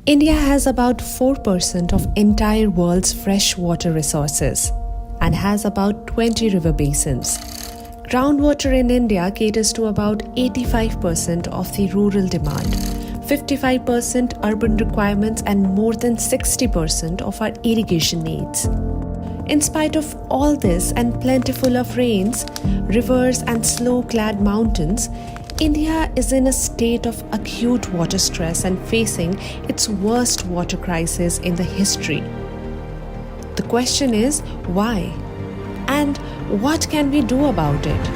India has about 4% of entire world's freshwater resources and has about 20 river basins. Groundwater in India caters to about 85% of the rural demand, 55% urban requirements, and more than 60% of our irrigation needs. In spite of all this and plentiful of rains, rivers, and snow-clad mountains, India is in a state of acute water stress and facing its worst water crisis in the history. The question is, why? And what can we do about it?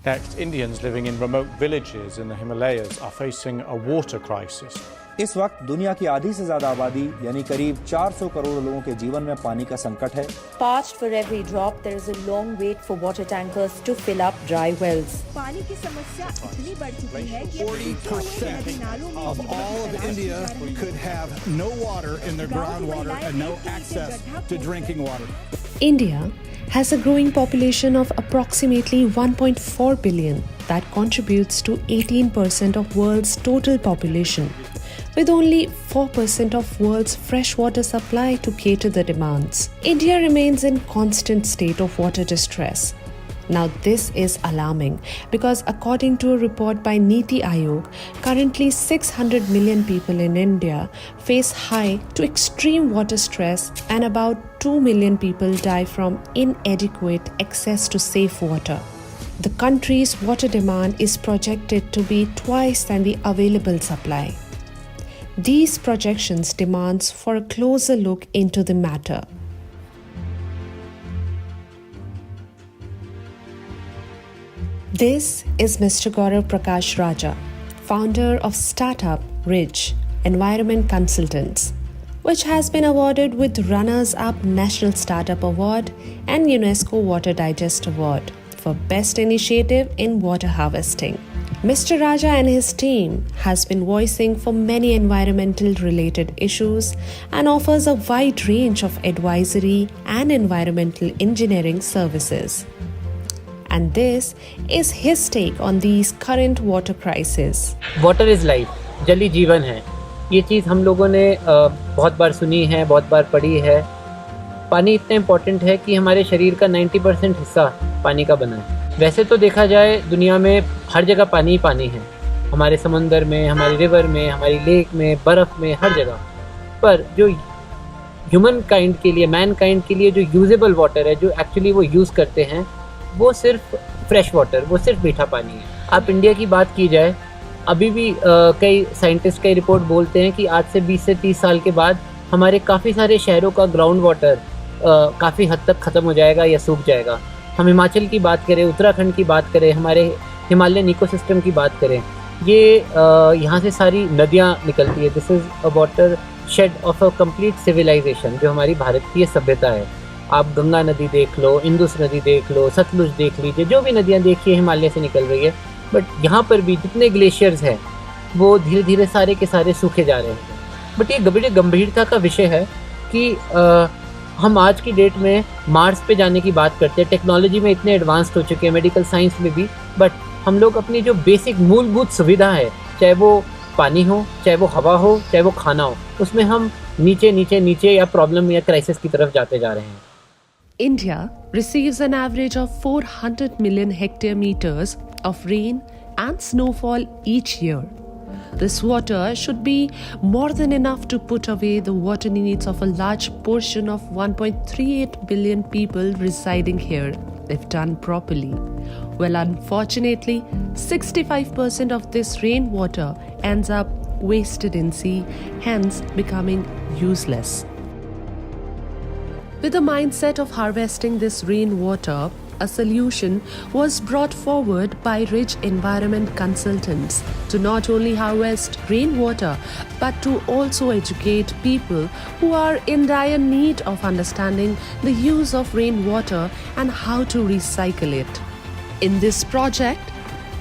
Next, Indians living in remote villages in the Himalayas are facing a water crisis. इस वक्त दुनिया की आधी से ज्यादा आबादी यानी करीब 400 करोड़ लोगों के जीवन में पानी का संकट है। Parched for every drop, there is a long wait for water tankers to fill up dry wells. पानी की समस्या इतनी बढ़ चुकी है कि 40% of all of India could have no water in their groundwater and no access to drinking water. India has a growing population of approximately 1.4 billion that contributes to 18% of world's total population, with only 4% of world's freshwater supply to cater the demands. India remains in constant state of water distress. Now this is alarming because according to a report by Niti Aayog, currently 600 million people in India face high to extreme water stress and about 2 million people die from inadequate access to safe water. The country's water demand is projected to be twice than the available supply. These projections demands for a closer look into the matter. This is Mr. Gaurav Prakash Raja, founder of startup Ridge Environment Consultants, which has been awarded with Runners-Up National Startup Award and UNESCO Water Digest Award for Best Initiative in Water Harvesting. Mr. Raja and his team has been voicing for many environmental related issues and offers a wide range of advisory and environmental engineering services. And this is his take on these current water crisis. Water is life, जल ही जीवन है। ये चीज़ हम लोगों ने बहुत बार सुनी है, बहुत बार पढ़ी है। पानी इतना इम्पोर्टेंट है कि हमारे शरीर का 90% हिस्सा पानी का बना है। वैसे तो देखा जाए दुनिया में हर जगह पानी ही पानी है, हमारे समंदर में, हमारी रिवर में, हमारी लेक में, बर्फ़ में, हर जगह। पर जो ह्यूमन काइंड के लिए, मैन काइंड के लिए जो यूजेबल वाटर है, जो एक्चुअली वो यूज़ करते हैं, वो सिर्फ फ्रेश वाटर, वो सिर्फ मीठा पानी है। आप इंडिया की बात की जाए, अभी भी कई साइंटिस्ट कई रिपोर्ट बोलते हैं कि आज से 20 से 30 साल के बाद हमारे काफ़ी सारे शहरों का ग्राउंड वाटर काफ़ी हद तक ख़त्म हो जाएगा या सूख जाएगा। हम हिमाचल की बात करें, उत्तराखंड की बात करें, हमारे हिमालयन इकोसिस्टम की बात करें, ये यहाँ से सारी नदियाँ निकलती है। This is a watershed of a complete civilisation, जो हमारी भारतीय सभ्यता है। आप गंगा नदी देख लो, इंदुस नदी देख लो, सतलुज देख लीजिए, जो भी नदियाँ देखिए हिमालय से निकल रही है। बट यहाँ पर भी जितने ग्लेशियर्स हैं वो धीरे धीरे सारे के सारे सूखे जा रहे हैं। बट ये बड़ी गंभीरता का विषय है कि हम आज की डेट में मार्स पे जाने की बात करते हैं, टेक्नोलॉजी में इतने एडवांस्ड हो चुके हैं, मेडिकल साइंस में भी, बट हम लोग अपनी जो बेसिक मूलभूत सुविधा है, चाहे वो पानी हो, चाहे वो हवा हो, चाहे वो खाना हो, उसमें हम नीचे या प्रॉब्लम या क्राइसिस की तरफ जाते जा रहे हैं। India receives an average of 400 million hectare meters of rain and snowfall each year. This water should be more than enough to put away the water needs of a large portion of 1.38 billion people residing here, if done properly. Well, unfortunately, 65% of this rainwater ends up wasted in sea, hence becoming useless. With the mindset of harvesting this rainwater, a solution was brought forward by Ridge Environment Consultants to not only harvest rainwater but to also educate people who are in dire need of understanding the use of rainwater and how to recycle it. In this project,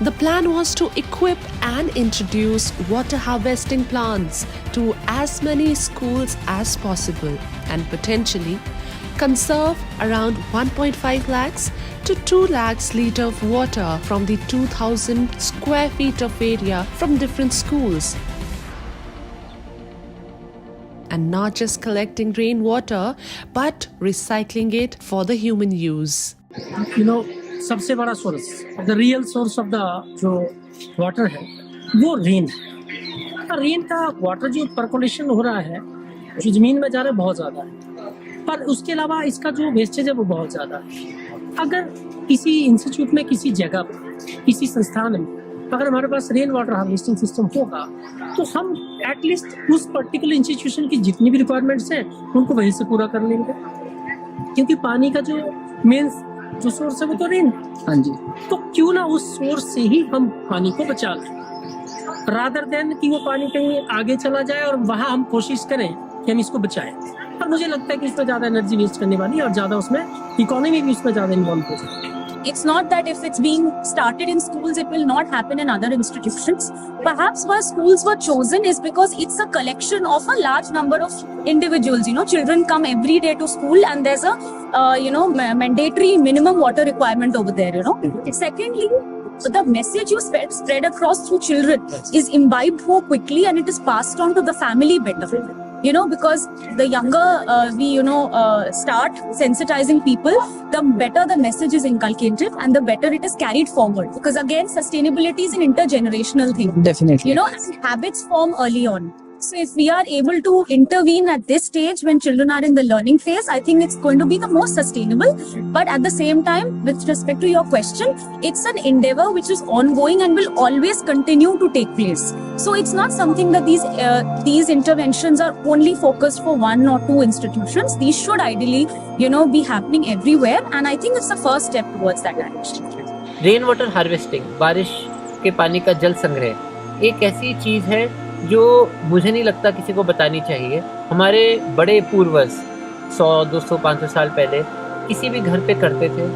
the plan was to equip and introduce water harvesting plants to as many schools as possible and potentially conserve around 1.5 lakhs to 2 lakhs litre of water from the 2,000 square feet of area from different schools. and not just collecting rainwater but recycling it for the human use. सबसे बड़ा source, the real source of the जो water है वो rain है। Rain का water जो percolation हो रहा है, जो जमीन में जा रहा है, बहुत ज़्यादा है, पर उसके अलावा इसका जो वेस्टेज है वो बहुत ज़्यादा है। अगर किसी इंस्टीट्यूट में, किसी जगह पर, किसी संस्थान में अगर हमारे पास रेन वाटर हार्वेस्टिंग सिस्टम होगा तो हम एटलीस्ट उस पर्टिकुलर इंस्टीट्यूशन की जितनी भी रिक्वायरमेंट्स हैं उनको वहीं से पूरा कर लेंगे, क्योंकि पानी का जो मेन जो सोर्स है वो तो रेन। हाँ जी। तो क्यों ना उस सोर्स से ही हम पानी को बचा लें, रादर देन कि वो पानी कहीं आगे चला जाए और वहां हम कोशिश करें कि हम इसको बचाएं। पर मुझे लगता है कि इसमें ज्यादा एनर्जी वेस्ट करने वाली है और ज्यादा उसमें इकोनॉमी भी उसमें ज्यादा इन्वॉल्व हो जाए। It's not that if it's being started in schools, it will not happen in other institutions. Perhaps why schools were chosen is because it's a collection of a large number of individuals. Children come every day to school and there's a, mandatory minimum water requirement over there, Secondly, so the message you spread across through children is imbibed more quickly and it is passed on to the family better. Because the younger we, start sensitizing people, the better the message is inculcated and the better it is carried forward. Because again, sustainability is an intergenerational thing. Definitely. And habits form early on. So if we are able to intervene at this stage when children are in the learning phase, I think it's going to be the most sustainable. But at the same time, with respect to your question, it's an endeavor which is ongoing and will always continue to take place. So it's not something that these interventions are only focused for one or two institutions. These should ideally, be happening everywhere. And I think it's the first step towards that direction. Rain water harvesting, बारिश के पानी का जल संग्रह एक ऐसी चीज़ है जो मुझे नहीं लगता किसी को बतानी चाहिए। हमारे बड़े पूर्वज 100, 200, 500 साल पहले किसी भी घर पे करते थे।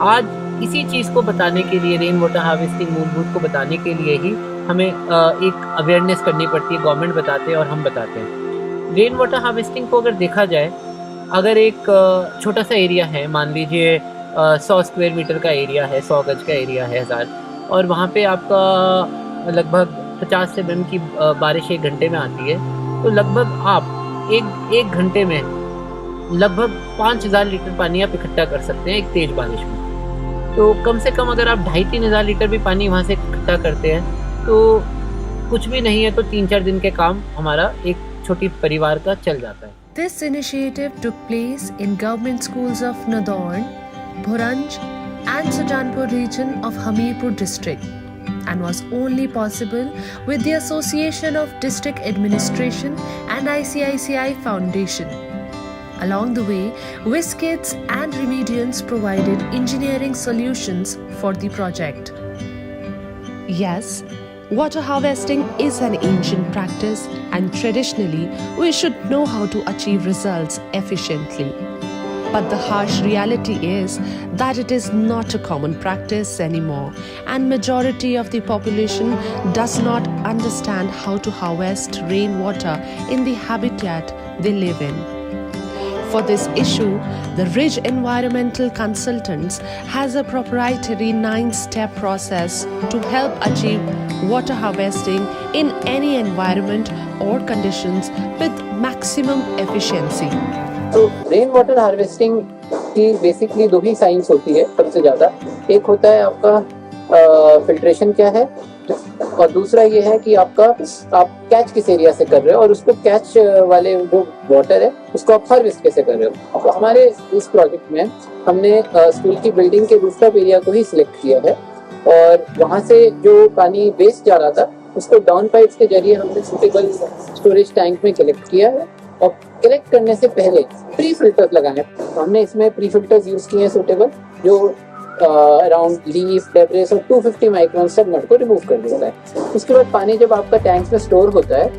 आज इसी चीज़ को बताने के लिए, रेन वाटर हार्वेस्टिंग मूलभूत को बताने के लिए ही हमें एक अवेयरनेस करनी पड़ती है। गवर्नमेंट बताते हैं और हम बताते हैं। रेन वाटर हार्वेस्टिंग को अगर देखा जाए, अगर एक छोटा सा एरिया है, मान लीजिए 100 स्क्वायर मीटर का एरिया है, 100 गज का एरिया है, 1000, और वहाँ पे आपका लगभग 50 से mm की बारिश एक घंटे में आती है, तो लगभग आप एक घंटे में लगभग 5000 लीटर पानी आप इकट्ठा कर सकते हैं एक तेज बारिश में। तो कम से कम अगर आप 2500-3000 हज़ार लीटर भी पानी वहाँ से इकट्ठा करते हैं तो कुछ भी नहीं है, तो 3-4 दिन के काम हमारा एक छोटी परिवार का चल जाता है। This initiative took place in government schools of Nadorn, Bhuranj and Sujanpur region of Hamirpur district, and was only possible with the association of district administration and ICICI Foundation. Along the way, WizKids and Remedians provided engineering solutions for the project. Yes, water harvesting is an ancient practice, and traditionally we should know how to achieve results efficiently. But the harsh reality is that it is not a common practice anymore, and majority of the population does not understand how to harvest rainwater in the habitat they live in. For this issue, the Ridge Environmental Consultants has a proprietary 9-step process to help achieve water harvesting in any environment or conditions with maximum efficiency. तो rain water harvesting की basically 2 ही science होती है सबसे ज़्यादा। एक होता है आपका फिल्ट्रेशन क्या है, और दूसरा ये है कि आप कैच किस एरिया से कर रहे हो और उसको कैच वाले जो वाटर है उसको आप हार्वेस्ट कैसे कर रहे हो। तो हमारे इस प्रोजेक्ट में हमने स्कूल की बिल्डिंग के रूफटॉप एरिया को ही सिलेक्ट किया है, और वहाँ से जो पानी वेस्ट जा रहा था उसको डाउन पाइप्स के जरिए हमने सुटेबल स्टोरेज टैंक में कलेक्ट किया है। और कलेक्ट करने से पहले प्री फिल्टर्स लगाए हैं, तो हमने इसमें प्री फिल्टर्स यूज किए हैं सुटेबल, जो अराउंड लीफ, डेब्रिस और 250 माइक्रोन सब मड को रिमूव कर देता है। उसके बाद पानी जब आपका टैंक्स में स्टोर होता है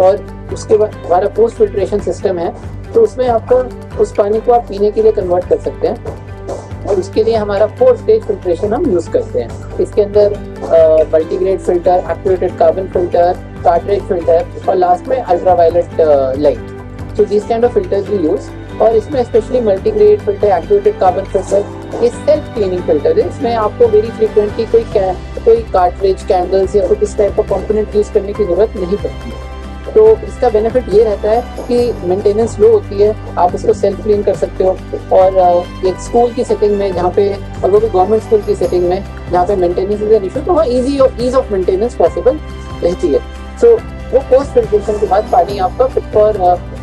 और उसके बाद हमारा पोस्ट फिल्ट्रेशन सिस्टम है, तो उसमें आपका उस पानी को आप पीने के लिए कन्वर्ट कर सकते हैं, और उसके लिए हमारा 4 स्टेज फिल्ट्रेशन हम यूज करते हैं। इसके अंदर multigrade filter, activated carbon filter, cartridge filter और लास्ट में ultraviolet light. So these kind of filters we use, और इसमें specially multigrade filter, activated carbon filter, ये सेल्फ क्लीनिंग फिल्टर है। इसमें आपको वेरी फ्रीक्वेंटली कोई कार्ट्रिज, कैंडल्स या कुछ इस टाइप का कंपोनेंट यूज करने की जरूरत नहीं पड़ती है। तो इसका बेनिफिट ये रहता है कि मेंटेनेंस लो होती है, आप इसको सेल्फ क्लीन कर सकते हो। और एक स्कूल की सेटिंग में जहाँ पे, और वो भी गवर्नमेंट स्कूल की सेटिंग में जहाँ पे मेंटेनेंस इज एन इशू, तो वहाँ ईज ऑफ मेंटेनेंस पॉसिबल रहती है। सो वो पोस्ट फिल्ट्रेशन के बाद पानी आपका fit for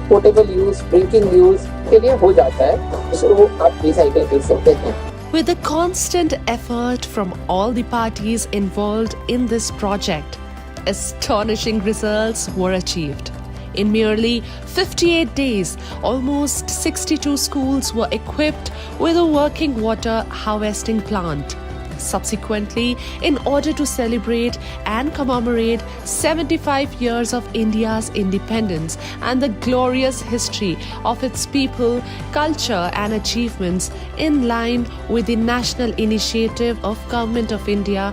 portable use, drinking use के लिए हो जाता है, तो आप रिसाइकिल कर सकते हैं। With the constant effort from all the parties involved in this project, astonishing results were achieved. In merely 58 days, almost 62 schools were equipped with a working water harvesting plant. Subsequently, in order to celebrate and commemorate 75 years of India's independence and the glorious history of its people, culture and achievements, in line with the national initiative of Government of India,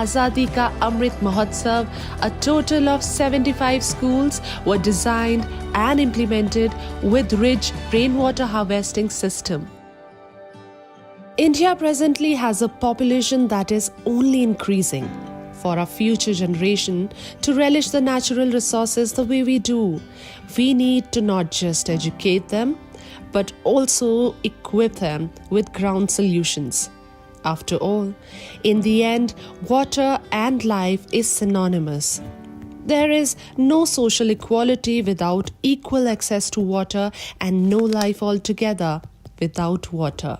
Azadi Ka Amrit Mahotsav, a total of 75 schools were designed and implemented with rich rainwater harvesting system. India presently has a population that is only increasing. For our future generation to relish the natural resources the way we do, we need to not just educate them, but also equip them with ground solutions. After all, in the end, water and life is synonymous. There is no social equality without equal access to water, and no life altogether without water.